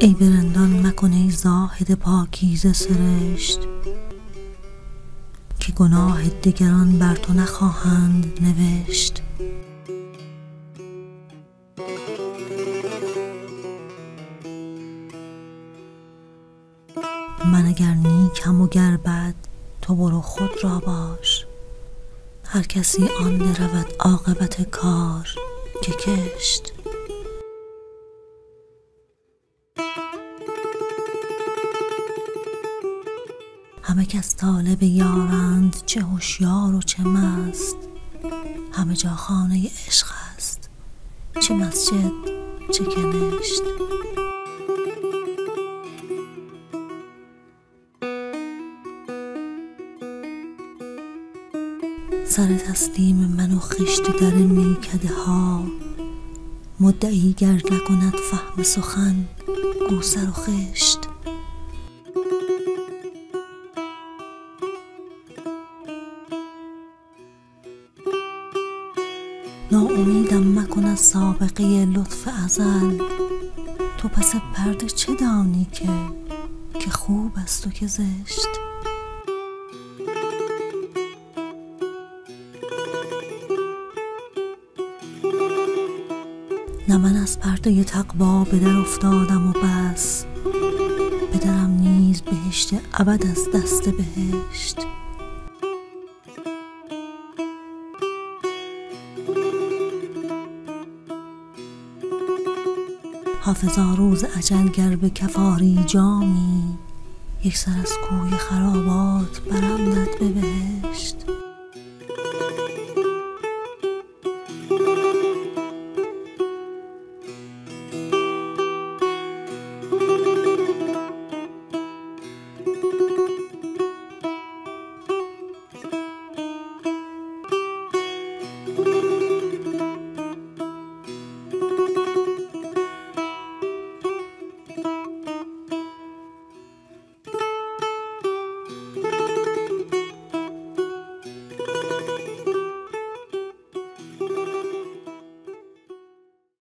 ای به رندان مکن ای زاهد پاکیزه سرشت، که گناه دگران بر تو نخواهند نوشت. من اگر نیکم و گر بد تو برو خود را باش، هر کسی آن برود عاقبت کار که کشت. همه کس طالب یارند، چه هوشیار و چه مست، همه جا خانه عشق است، چه مسجد چه کنشت. سر تسلیم من و خشت در میکده ها، مدعی گر نکند فهم سخن گو سر و خشت. ناامیدم مکن از سابقه لطف ازل، تو پس پرده چه دانی که خوب است و که زشت. نه من از پرده تقوا به در افتادم و بس، به درم نیز بهشت ابد از دست بهشت. حافظا روز اجل گر به کفاری جامی، یک سر از کوی خرابات برندت به بهشت.